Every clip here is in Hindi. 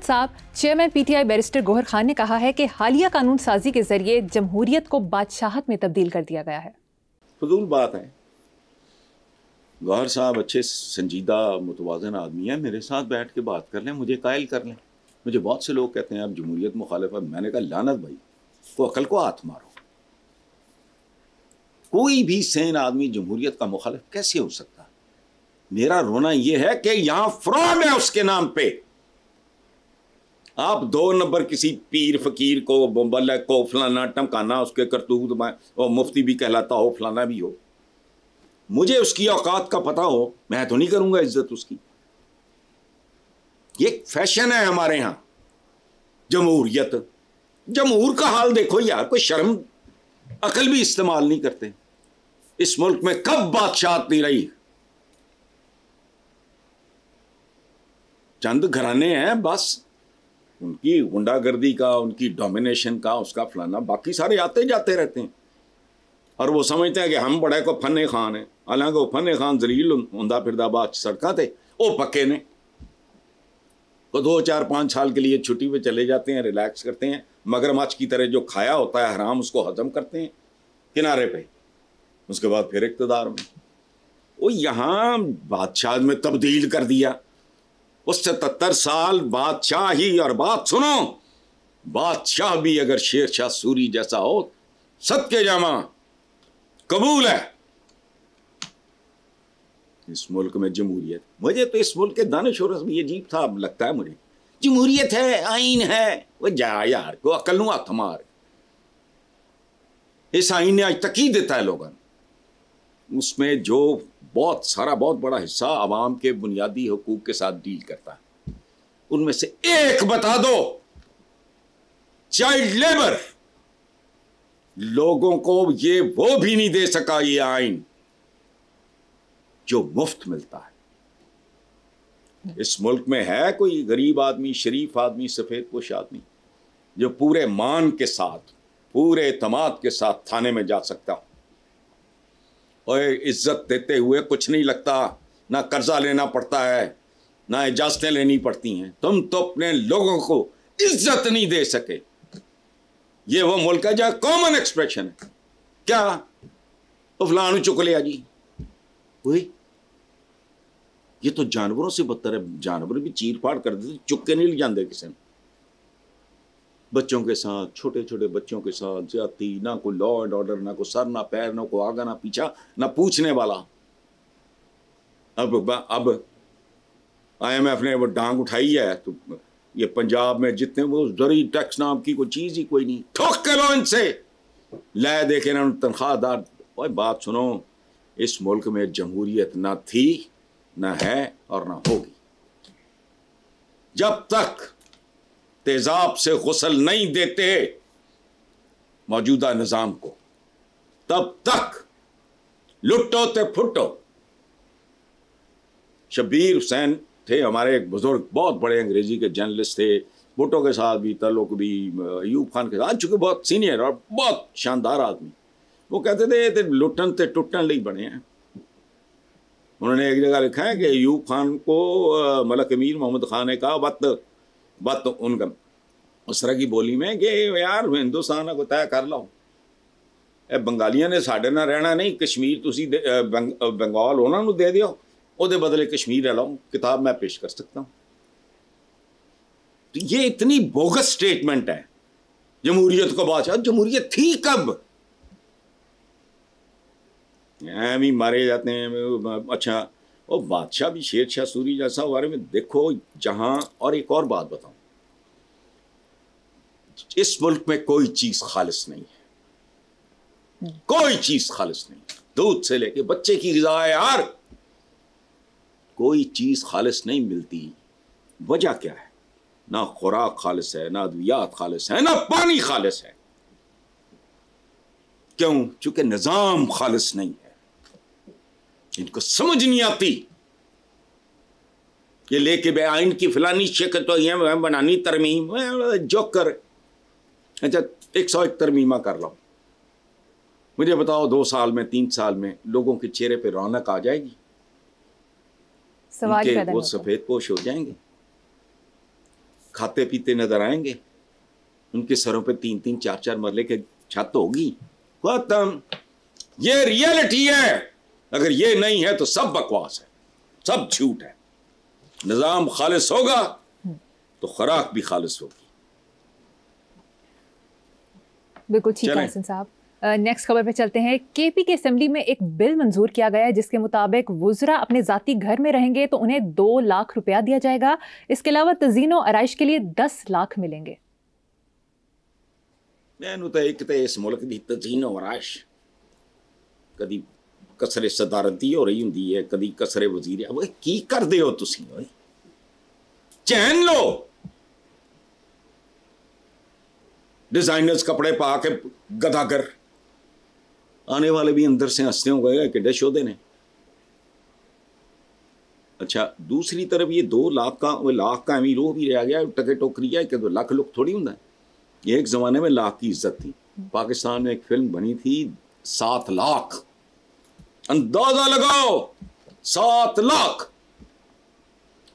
साहब, chairman PTI barrister Gohar Khan ने कहा है कि हालिया कानून साजी के जरिए जमहूरियत को बादशाहत में तब्दील कर दिया गया है। फजूल बात है। गौहर साहब अच्छे संजीदा मुतवाज़िन आदमी है, मेरे साथ बैठ के बात कर लें, मुझे कायल कर लें। मुझे बहुत से लोग कहते हैं आप जमहूरियत मुखालिफ है। मैंने कहा लानत भाई, तो अकल को हाथ मारो। कोई भी सेन आदमी जमहूरियत का मुखालिफ कैसे हो सकता? मेरा रोना यह है कि यहां फ्रॉड है उसके नाम पे। आप 2 नंबर किसी पीर फकीर को, मुबल्लिग को, फलाना टमकाना, उसके करतूत में और मुफ्ती भी कहलाता हो, फलाना भी हो, मुझे उसकी औकात का पता हो, मैं तो नहीं करूंगा इज्जत उसकी। ये फैशन है हमारे यहां जमहूरियत। जमहूर का हाल देखो यार, कोई शर्म अकल भी इस्तेमाल नहीं करते। इस मुल्क में कब बादशाहत नहीं रही? चंद घराने हैं बस, उनकी गुंडागर्दी का, उनकी डोमिनेशन का, उसका फलाना, बाकी सारे आते जाते रहते हैं। और वो समझते हैं कि हम बड़े को फन्ने खान है, हालांकि वो फन्ने खान जलील हुंदा फिरदा बाद सड़का थे, वो पक्के ने। तो 2, 4, 5 साल के लिए छुट्टी पे चले जाते हैं, रिलैक्स करते हैं, मगरमच्छ की तरह जो खाया होता है हराम उसको हजम करते हैं किनारे पे, उसके बाद फिर इक़्तिदार में। वो यहाँ बादशाह में तब्दील कर दिया। उस 77 साल बादशाही। और बात सुनो, बादशाह भी अगर शेरशाह सूरी जैसा हो, सदके जामा कबूल है। इस मुल्क में जमहूरियत, मुझे तो इस मुल्क के दानिशोरस भी अजीब था, अब लगता है मुझे। जमहूरियत है, आइन है, वो जा यार, को अकल नु हाथ मार। इस आइन ने आज तक ही देता है लोगों, उसमें जो बहुत बड़ा हिस्सा आवाम के बुनियादी हुकूक के साथ डील करता है, उनमें से एक बता दो, चाइल्ड लेबर। लोगों को ये वो भी नहीं दे सका ये आइन जो मुफ्त मिलता है। इस मुल्क में है कोई गरीब आदमी, शरीफ आदमी, सफेद पोश आदमी जो पूरे मान के साथ, पूरे एतमाद के साथ थाने में जा सकता हो और इज्जत देते हुए कुछ नहीं लगता, ना कर्जा लेना पड़ता है, ना इजाजतें लेनी पड़ती हैं? तुम तो अपने लोगों को इज्जत नहीं दे सके। ये वो मुल्क है जहां कॉमन एक्सप्रेशन है। क्या तो फलानु चुक लिया जी, वही ये तो जानवरों से बदतर है। जानवर भी चीर फाड़ कर देते, चुक के नहीं ले जाते किसी ने। बच्चों के साथ, छोटे छोटे बच्चों के साथ ज्यादती, ना कोई लॉ एंड ऑर्डर, ना कोई सर ना पैर, ना कोई आगा ना पीछा, ना पूछने वाला। अब IMF ने वो डांग उठाई है, तो ये पंजाब में जितने वो जरी टैक्स नाम की कोई चीज ही कोई नहीं, ठोक के लो इनसे, ले देखे ना तनख्वाहदार। और बात सुनो, इस मुल्क में जमहूरियत ना थी, ना है और ना होगी। जब तक तेजाब से गुस्ल नहीं देते मौजूदा निजाम को, तब तक लुट्टो ते फुटो। शब्बीर हुसैन थे हमारे एक बुजुर्ग, बहुत बड़े अंग्रेजी के जर्नलिस्ट थे, भुट्टो के साथ भी ताल्लुक भी, अयूब खान के साथ, चूंकि बहुत सीनियर और बहुत शानदार आदमी। वो कहते थे लुटन ते टुटन लिए बने हैं। उन्होंने एक जगह लिखा है कि अयूब खान को मलक अमीर मोहम्मद खान ने कहा बात उनका उस तरह की बोली में कि यार हिंदुस्तान को तय कर लो, बंगालियों ने साढ़े ना रहना नहीं, कश्मीर तुसी बंगाल उन्होंने दे दियो, ਉਹਦੇ बदले कश्मीर ले लो। किताब मैं पेश कर सकता हूँ। तो ये इतनी बोगस स्टेटमेंट है जमहूरियत को। बादशाह जमहूरियत थी कब? भी मारे जाते हैं। अच्छा, वो बादशाह भी शेरशाह सूरी जैसा बारे में देखो जहां। और एक और बात बताऊं, इस मुल्क में कोई चीज खालिस नहीं है, कोई चीज खालिस नहीं। दूध से लेके बच्चे की ग़िज़ा है यार, कोई चीज खालिस नहीं मिलती। वजह क्या है? ना खुराक खालिस है, ना अद्वियात खालिस है, ना पानी खालिस है। क्यों? चूंकि निजाम खालिस नहीं है। इनको समझ नहीं आती। ये लेके बे आइन की फलानी शक्ल तो ये बनानी तरमीम, जोकर। अच्छा, 101 तरमीमा कर लो, मुझे बताओ 2 साल में, 3 साल में लोगों के चेहरे पे रौनक आ जाएगी? सवाल पैदा वो सफेद पोश हो जाएंगे? खाते पीते नजर आएंगे, उनके सरों पे 3-3 4-4 मरले के छत होगी। खत्म। ये रियलिटी है। अगर ये नहीं है तो सब बकवास है, सब झूठ है। निजाम खालिस होगा तो खुराक भी खालिस होगी। बिल्कुल ठीक है हसन साहब। नेक्स्ट खबर पे चलते हैं। केपी के असेंबली में एक बिल मंजूर किया गया है जिसके मुताबिक वुज़रा अपने ज़ाती घर में रहेंगे तो उन्हें 2 लाख रुपया दिया जाएगा। इसके अलावा तज़ीनो आराइश के लिए 10 लाख मिलेंगे। मैनू तो एक तो इस मुल्क की तज़ीनो आराइश कदी कसरे सदारती हो रही होंदी है, कदी कसरे वजीर। अब की करदे हो तुसीं? चैन लो। डिजाइनर्स कपड़े पा के गदागर आने वाले भी अंदर से हंसते हो गए कि शोधे ने। अच्छा, दूसरी तरफ ये 2 लाख का अमीर वो भी रह गया, टके टोकरी है कि 2 लाख लोग थोड़ी होंगे। एक जमाने में लाख की इज्जत थी। पाकिस्तान में एक फिल्म बनी थी 7 लाख। अंदाजा लगाओ, 7 लाख।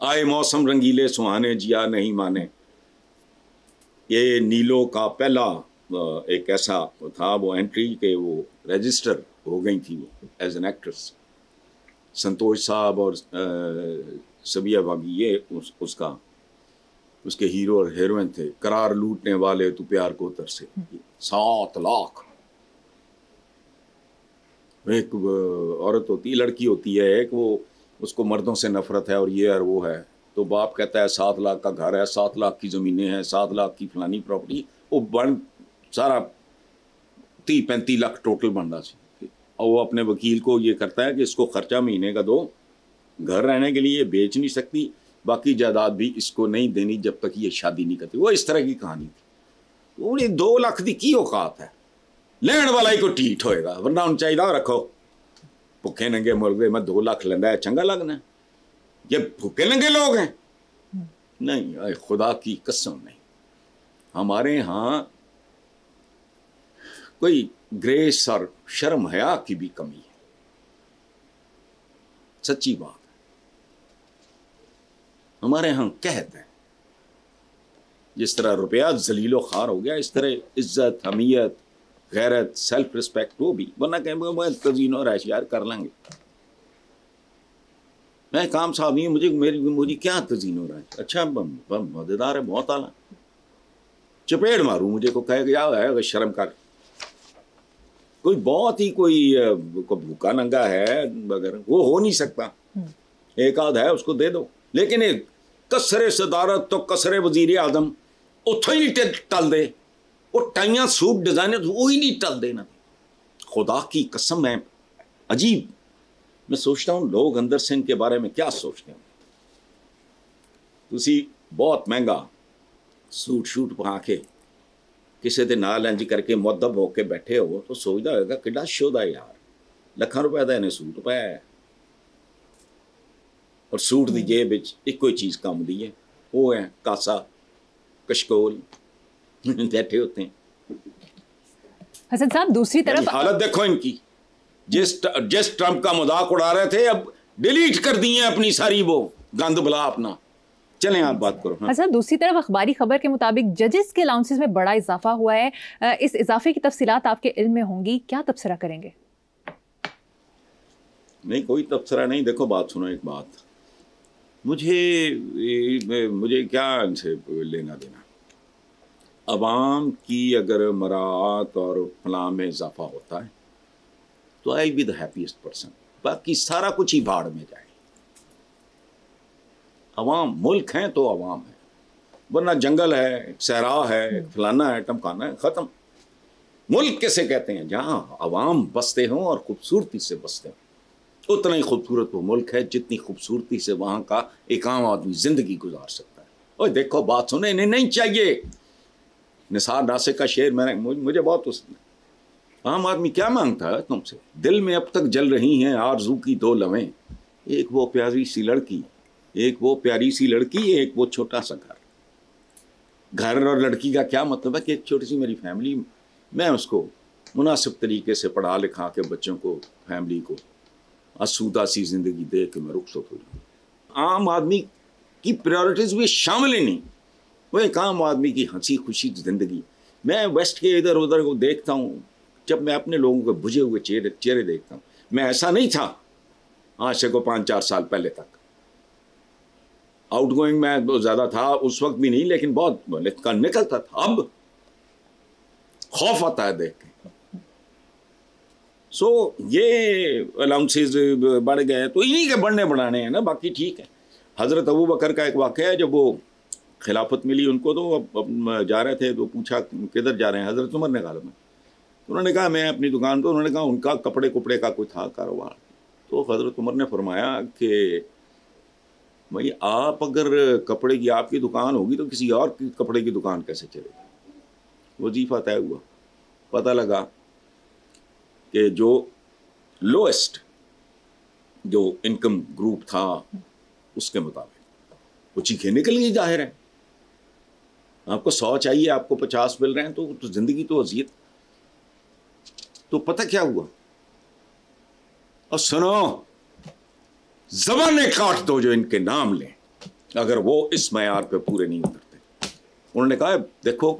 आए मौसम रंगीले सुहाने, जिया नहीं माने। ये नीलो का पहला एक ऐसा था, वो एंट्री के वो रजिस्टर हो गई थी वो एज एन एक्ट्रेस। संतोष साहब और सबिया भाभी ये उसके हीरो और हीरोइन थे। करार लूटने वाले तू प्यार को उतर से। 7 लाख। एक औरत होती है, लड़की होती है एक, वो उसको मर्दों से नफरत है और ये और वो है, तो बाप कहता है 7 लाख का घर है, 7 लाख की ज़मीनें हैं, 7 लाख की फलानी प्रॉपर्टी। वो बन सारा 30-35 लाख टोटल बनना चाहिए। और वो अपने वकील को ये करता है कि इसको खर्चा महीने का दो, घर रहने के लिए बेच नहीं सकती, बाकी जायदाद भी इसको नहीं देनी जब तक ये शादी नहीं करती। वो इस तरह की कहानी थी। उन्हें 2 लाख की की औकात है, लेने वाला ही को टीट होएगा, वरना उन चाहिए रखो भुखे नंगे मुर्गे में 2 लाख लेंदा है, चंगा लगना। ये भूखे नंगे लोग हैं? नहीं, खुदा की कसम नहीं। हमारे यहाँ कोई ग्रेस और शर्म हया की भी कमी है, सच्ची बात है। हमारे यहाँ कहते हैं जिस तरह रुपया जलीलो खार हो गया, इस तरह इज्जत, हमीयत, गैरत, सेल्फ रिस्पेक्ट वो भी, वरना कहेंगे तज़ीनो आराइश यार कर लेंगे। मैं काम साहब नहीं, मुझे क्या तज़ीनो आराइश। अच्छा मजेदार है, बहुत आला। चपेड़ मारूं मुझे को कहेगा है अगर शर्म कर। कोई बहुत ही कोई भूखा नंगा है मगर वो हो नहीं सकता, एक आध है उसको दे दो। लेकिन एक कसरे सदारत तो कसरे वजीर आजम उतो ही नहीं टल दे, वो टाइयां सूट डिजाइनर वो ही नहीं टल देना। खुदा की कसम है, अजीब। मैं सोचता हूँ लोग अंदर से इनके बारे में क्या सोचते हैं। तुसी बहुत महंगा सूट शूट पा के किसी के नाल इंज करके मुअद्दब होके बैठे हो तो सोचता होगा किड्डा शोधा यार, लखां रुपए का इन्हें सूट पाया है और सूट की जेब विच इको ही चीज़ काम दी है, वो है कासा कशकोल बैठे होते हैं। हसन साहब दूसरी तरफ हालत देखो इनकी। जिस ट्रंप का मजाक उड़ा रहे थे अब डिलीट कर दिए अपनी सारी वो गंद बला अपना। चलें आप बात करो। हाँ। अच्छा, दूसरी तरफ अखबारी खबर के मुताबिक जजेस के अलाउंसेस में बड़ा इजाफा हुआ है। इस इजाफे की तफसीलात आपके इल्म में होंगी, क्या तबसरा करेंगे? नहीं, कोई तबसरा नहीं। देखो बात सुनो, एक बात, मुझे क्या इनसे लेना देना। अवाम की अगर मरात और फलां में इजाफा होता है तो I will be the happiest person, बाकी सारा कुछ ही भाड़ में जाए। अवाम मुल्क हैं तो अवाम है, वरना जंगल है, सहरा है, फलाना है, टमकाना है, ख़त्म। मुल्क कैसे कहते हैं? जहाँ अवाम बसते हों और खूबसूरती से बसते हों। उतना ही खूबसूरत वो मुल्क है जितनी खूबसूरती से वहाँ का एक आम आदमी ज़िंदगी गुजार सकता है। और देखो बात सुने, इन्हें नहीं चाहिए निसार नासिक का शेर मुझे बहुत पसंद है। आम आदमी क्या मांगता है तुमसे? दिल में अब तक जल रही हैं आरज़ू की 2 लवें, एक वो प्यारी सी लड़की, एक वो प्यारी सी लड़की, एक वो छोटा सा घर। घर और लड़की का क्या मतलब है कि एक छोटी सी मेरी फैमिली, मैं उसको मुनासिब तरीके से पढ़ा लिखा के बच्चों को, फैमिली को आसूदा सी ज़िंदगी दे के मैं रुखसत हो जाऊँ। आम आदमी की प्रायोरिटीज़ भी शामिल ही नहीं। वो एक आम आदमी की हंसी खुशी ज़िंदगी। मैं वेस्ट के इधर उधर को देखता हूँ, जब मैं अपने लोगों के बुझे हुए चेहरे देखता हूँ, मैं ऐसा नहीं था आज से को 5-4 साल पहले तक। आउटगोइंग मैं बहुत ज़्यादा था उस वक्त भी नहीं, लेकिन बहुत निकलता था। अब खौफ आता है देख के। ये अलाउंसेस बढ़ गए हैं, तो इन्हीं के बढ़ने बढ़ाने हैं ना, बाकी ठीक है। हज़रत अबू बकर का एक वाक़या है, जब वो खिलाफत मिली उनको, तो अब जा रहे थे, तो पूछा किधर जा रहे हैं, हज़रत उमर ने कहा मैं, तो उन्होंने कहा मैं अपनी दुकान पर। उन्होंने कहा उनका कपड़े का कोई था कारोबार। तो हज़रत उमर ने फरमाया कि भाई आप अगर कपड़े की आपकी दुकान होगी तो किसी और की कपड़े की दुकान कैसे चलेगी। वजीफ़ा तय हुआ। पता लगा कि जो लोएस्ट जो इनकम ग्रुप था उसके मुताबिक वो चीखें निकल गई। जाहिर है आपको 100 चाहिए, आपको 50 मिल रहे हैं, तो ज़िंदगी तो अज़ियत। तो पता क्या हुआ, और सुनो, ज़बानें काट दो जो इनके नाम लें, अगर वो इस मयार पे पूरे नहीं उतरते। उन्होंने कहा देखो,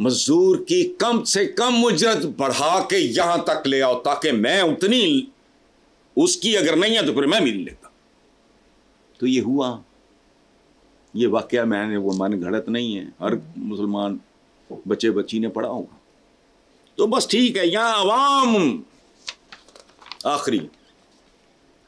मजदूर की कम से कम उजरत बढ़ा के यहां तक ले आओ, ताकि मैं उतनी, उसकी अगर नहीं है तो फिर मैं मिल लेता। तो ये हुआ। ये वाकया मैंने वो मन घड़त नहीं है, हर मुसलमान बच्चे बच्ची ने पढ़ा होगा। तो बस ठीक है, यहां अवाम आखिरी